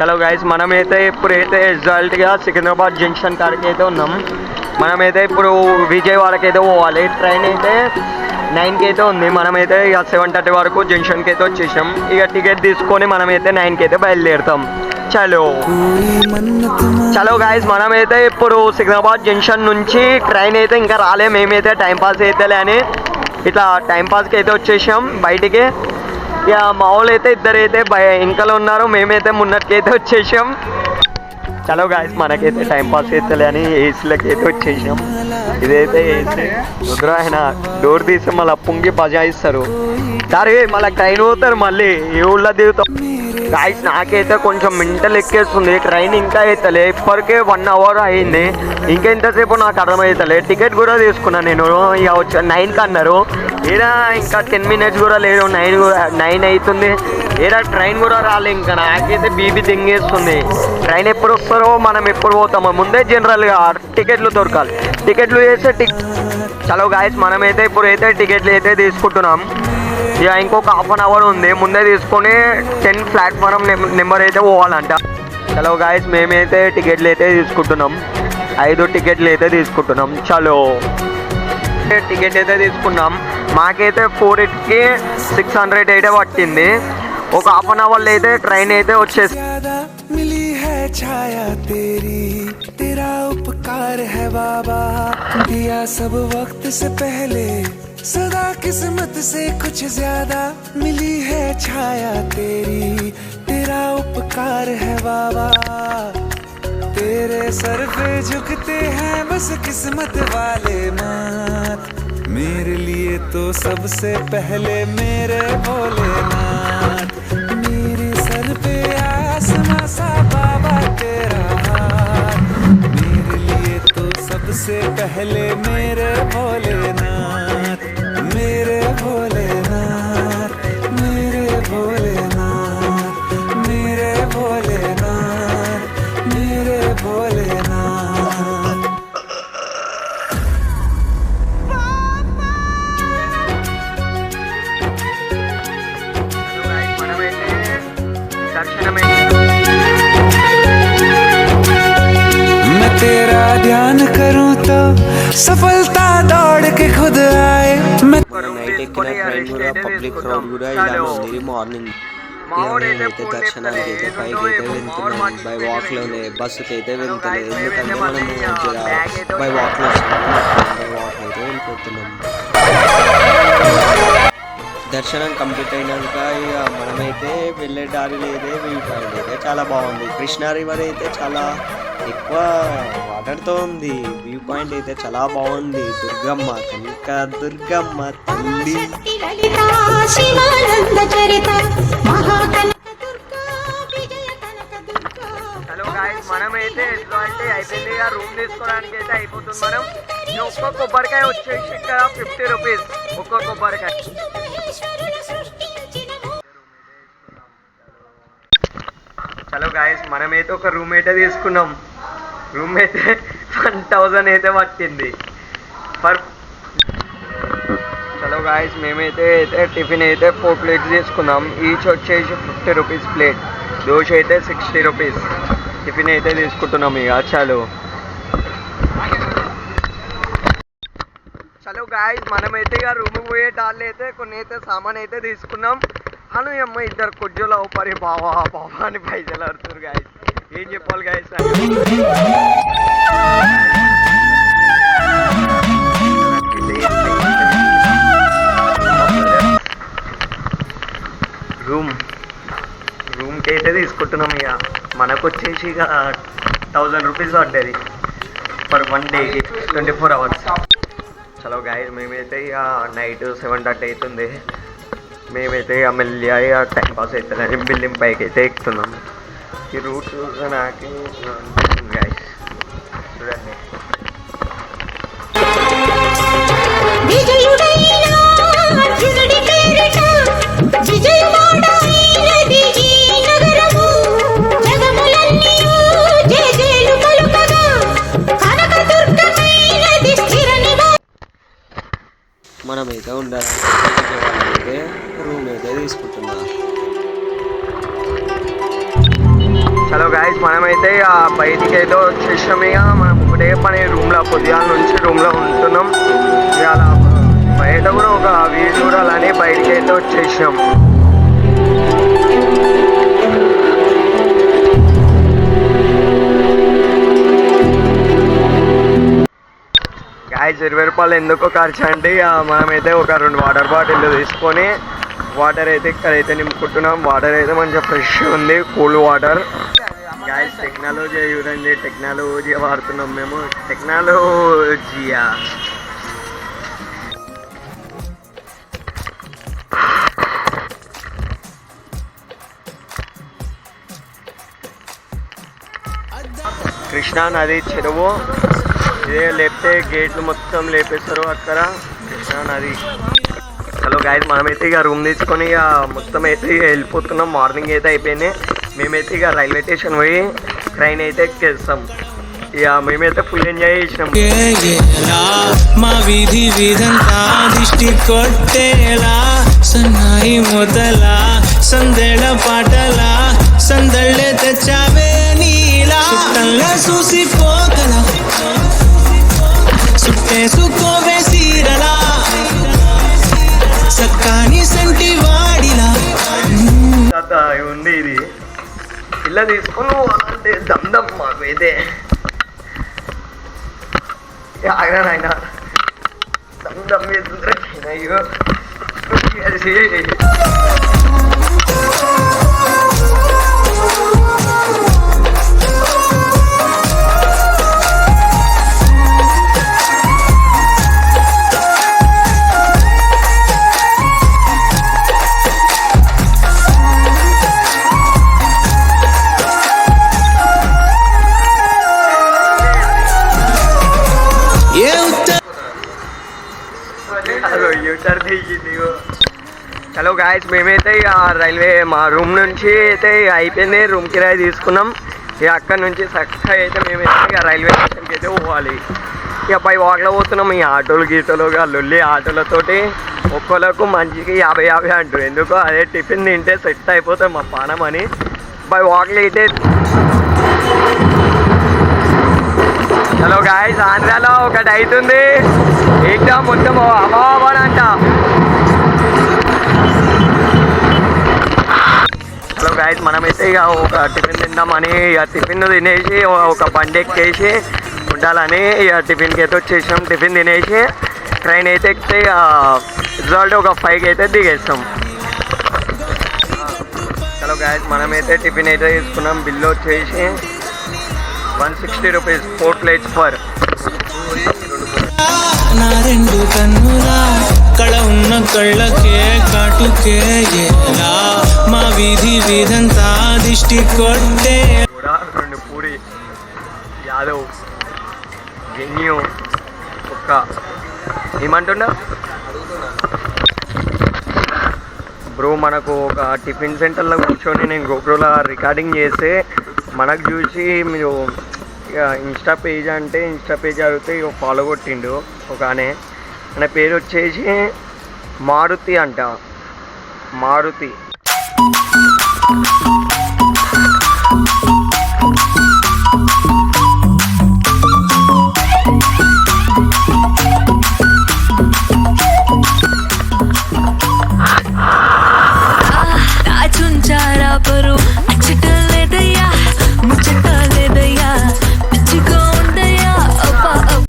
Hello guys, మనమైతే ఇప్పుడైతే ఎగ్జాక్ట్గా సికింద్రాబాద్ జంక్షన్ కాడికి అయితే ఉన్నాం. మనమైతే ఇప్పుడు విజయవాడకి అయితే పోవాలి. ట్రైన్ అయితే 9కి అయితే ఉంది. మనమైతే ఇక 7:30 వరకు జంక్షన్కి అయితే వచ్చేసాం. ఇక టికెట్ తీసుకొని మనమైతే 9కి అయితే బయలుదేరుతాం. చలో గైస్, మనమైతే ఇప్పుడు సికింద్రాబాద్ జంక్షన్ నుంచి ట్రైన్ అయితే ఇంకా రాలే. మేమైతే టైంపాస్ అయితేలే అని ఇట్లా టైంపాస్కి అయితే వచ్చేసాం బయటికి. ఇక మా వాళ్ళు అయితే ఇద్దరైతే ఇంకలో ఉన్నారు, మేమైతే ముందటికి అయితే వచ్చేసాం. చలో గాయస్, మనకైతే టైంపాస్ అవుతలే అని ఏసీలకి అయితే వచ్చేసాం. ఇదైతే ఏసీ రుద్ర ఆయన డోర్ తీసి మళ్ళీ పొంగి బజాయిస్తారు. సరే మళ్ళీ ట్రైన్ పోతారు, మళ్ళీ ఏ ఊళ్ళో దిగుతాం. గాయస్, నాకైతే కొంచెం మెంటల్ ఎక్కేస్తుంది. ట్రైన్ ఇంకా అవుతలే, ఇప్పటికే 1 అవర్ అయింది. ఇంకెంతసేపు నాకు అర్థమవుతలే. టికెట్ కూడా తీసుకున్నాను నేను. ఇక వచ్చి 9కి అన్నారు. ఏడా ఇంకా 10 మినిట్స్ కూడా లేదు, 9 అవుతుంది. ఏడా ట్రైన్ కూడా రాలే. ఇంకా నాకైతే బీపీ దింగేస్తుంది. ట్రైన్ ఎప్పుడు వస్తారో మనం ఎప్పుడు పోతామో. ముందే జనరల్గా టికెట్లు దొరకాలి. టికెట్లు చేస్తే చలో గాయస్, మనమైతే ఇప్పుడైతే టికెట్లు అయితే తీసుకుంటున్నాం. ఇక ఇంకొక హాఫ్ అన్ అవర్ ఉంది. ముందే తీసుకొని 10 ప్లాట్ఫారం నెంబర్ అయితే పోవాలంట. చలో గాయస్, మేమైతే టికెట్లు అయితే తీసుకుంటున్నాం. 5 టికెట్లు అయితే తీసుకుంటున్నాం. చలో టికెట్ అయితే తీసుకున్నాం. మాకైతే 4కి 600 అయితే పట్టింది. ఒక హాఫ్ అన్ అవర్లో అయితే ట్రైన్ అయితే వచ్చేసి. छाया तेरी तेरा उपकार है बाबा, दिया सब वक्त से पहले सदा किस्मत से कुछ ज्यादा मिली है छाया तेरी तेरा उपकार है बाबा, तेरे सर पे झुकते हैं बस किस्मत वाले माथ, मेरे लिए तो सबसे पहले मेरे भोलेनाथ, मेरे सर पे आसमां सा बाबा तेरा हाथ, मेरे लिए तो सबसे पहले मेरे भोलेनाथ, मेरे भोलेनाथ, मेरे भोलेनाथ, मेरे भोलेनाथ, मेरे भोलेनाथ। मैं तेरा ध्यान करूं तो सफलता दौड़ के खुद आए। मैं నైట్ ఎక్కిన ట్రైన్ కూడా పబ్లిక్ క్రౌడ్ కూడా ఇలా ఉంది. మార్నింగ్ అయితే దర్శనానికి అయితే పైకి అయితే వెళ్తున్నాం. బై వాక్లోనే బస్సుకి అయితే వెళ్తున్నాం. ఎందుకంటే మనం బై వాక్లో అయితే వెళ్ళిపోతున్నాం. దర్శనం కంప్లీట్ అయినాక ఇక మనమైతే వెళ్ళే దారి లేదే వ్యూ పాయింట్ అయితే చాలా బాగుంది. కృష్ణా రివర్ అయితే చాలా ఎక్కువ వాటర్తో ఉంది. వ్యూ పాయింట్ అయితే చాలా బాగుంది. దుర్గమ్మ కనుక దుర్గమ్మ తల్లి. హలో గాయస్, మనమైతే అయిపోయింది. రూమ్ తీసుకోవడానికి అయితే అయిపోతుంది. మనం ఒక్క కొబ్బరికాయ వచ్చేసి ఇక్కడ 50 రూపీస్ ఒక్క కొబ్బరికాయ. చలో గాయస్, మనమైతే ఒక రూమ్ అయితే తీసుకున్నాం. రూమ్ అయితే 1000 అయితే పట్టింది పర్. చలో గాయస్, మేమైతే టిఫిన్ అయితే 4 ప్లేట్స్ తీసుకున్నాం. ఈచ్ వచ్చేసి 50 రూపీస్ ప్లేట్. దోశ అయితే 60 రూపీస్. టిఫిన్ అయితే తీసుకుంటున్నాం ఇక. చలో గాయస్, మనమైతే ఇక రూమ్ పోయే టాళ్ళు అయితే కొన్ని అయితే సామాన్ అయితే తీసుకున్నాం. అను అమ్మ ఇద్దరు కొద్దిలో పరి బావా అని పైసలు ఆడుతున్నారు గాయస్. ఏం చెప్పాలి గాయస్. రూమ్కి అయితే తీసుకుంటున్నాం ఇక. మనకు వచ్చేసి ఇక 1000 రూపీస్ పడ్డది పర్ 1 డేకి 24 అవర్స్. చలో గాయస్, మేమైతే ఇక నైట్ 7:30 అవుతుంది. మేమైతే ఇక మెల్లిగా ఇక టైం పాస్ అవుతుందని బిల్డింగ్ పైకి అయితే ఎక్కుతున్నాం. ఈ రూట్ చూసి నాకు గాయస్ చూడండి. మనమైతే ఉండాలి. అయితే రూమ్ అయితే తీసుకుంటున్నాం. చలో గాయస్, మనమైతే ఇక రూమ్ అయితే తీసుకున్నాం. రూమ్ అయితే 1000 రూపీస్ పడ్డది. 1 డేకి 24 అవర్స్. చలో గాయస్, మేమైతే ఇక నైట్ 7:30 అవుతుంది. మేమైతే ఇక మెల్లిగా ఇక టైం పాస్ అవుతుందని బిల్డింగ్ పైకి అయితే ఎక్కుతున్నాం. ఈ రూట్ చూసి నాకు గాయస్ చూడండి. హలో గాయస్, మనమైతే ఆ బయటికి అయితే వచ్చేసాం. ఇక మనం ఒకటే పని రూమ్లో పొద్దుగాల నుంచి రూమ్లో ఉంటున్నాం. ఇవాళ బయట కూడా ఒక వ్యూ చూడాలని బయటికి అయితే వచ్చేసాం. గాయస్ 20 రూపాయలు ఎందుకో ఖర్చు అంటే మనమైతే ఒక 2 వాటర్ బాటిల్ తీసుకొని వాటర్ అయితే ఇక్కడైతే నింపుకుంటున్నాం. వాటర్ అయితే మంచిగా ఫ్రెష్ ఉంది, కూల్ వాటర్. గాయస్ టెక్నాలజీ చూడండి, టెక్నాలజీ వాడుతున్నాం మేము. టెక్నాలజీయా కృష్ణా నది చెరువు ఇదే. లేపితే గేట్లు మొత్తం లేపేస్తారు అక్కడ, కృష్ణా నది. హలో గాయస్, మనమైతే ఇక రూమ్ తీసుకొని ఇక మొత్తం అయితే ఇక వెళ్ళిపోతున్నాం. మార్నింగ్ అయితే అయిపోయింది. మేమైతే ఇక రైల్వే స్టేషన్ పోయి ట్రైన్ అయితే ఎక్కేస్తాం. ఇక మేమైతే ఫుల్ ఎంజాయ్ చేసినాం. మా వీధి వీధంతా దిష్టి కొట్టేలా సన్నాయి మొదల సందెళ పాటల సందళ్ళే తెచ్చావే నీలా చుట్టంగా చూసిపోగల సుట్టేసుకోవే సీరలా సక్కాని సంటి వాడిలా ఉంది ఇది ఇలా తీసుకొని అంటే దమ్దం మాకు అయితే ఆయన దమ్దం వేస్తుంటారు. హలో గాయస్, మేమైతే ఇక రైల్వే మా రూమ్ నుంచి అయితే అయిపోయింది. రూమ్ కిరాయి తీసుకున్నాం. ఇక అక్కడ నుంచి చక్కగా అయితే మేమైతే ఇక రైల్వే స్టేషన్కి అయితే పోవాలి. ఇక పై వాక్లో పోతున్నాం. ఈ ఆటోలు గీటోలు లొల్లి ఆటోలతోటి ఒక్కొక్కలకు మంచికి 50 అంటారు. ఎందుకో అదే టిఫిన్ తింటే సెట్ అయిపోతాం మా పానం అని పై వాక్లో అయితే. హలో గాయస్, ఆంధ్రాలో ఒకటి అవుతుంది. ఎగ్జామ్ మొత్తం అవావనంట. హలో గాయస్, మనమైతే ఇక ఒక టిఫిన్ తిందామని ఇక టిఫిన్ తినేసి ఒక బండి ఎక్కేసి ఉండాలని ఇక టిఫిన్కి అయితే వచ్చేసాం. టిఫిన్ తినేసి ట్రైన్ అయితే ఎక్కితే ఇక రిజల్ట్ ఒక 5కి అయితే దిగేస్తాం. హలో గాయస్, మనమైతే టిఫిన్ అయితే తీసుకున్నాం. బిల్లు వచ్చేసి 160 రూపీస్ 4 ప్లేట్స్ ఫర్. నా రెండు కన్నులా కళ ఉన్న కళ్ళకే కాటుకే ఎలా మా వీధి వీధంతా దిష్టి కొట్టే. 2 పూరి యాదవ్ జెన్యూ ఒక్క ఏమంటున్నా బ్రో. మనకు ఒక టిఫిన్ సెంటర్లో కూర్చొని నేను గోప్రోలో రికార్డింగ్ చేస్తే మనకు చూసి మీరు ఇక ఇన్స్టా పేజ్ అంటే ఇన్స్టా పేజ్ అడిగితే ఇక ఫాలో కొట్టిండు ఒక ఆయన పేరు వచ్చేసి మారుతి అంట. మారుతి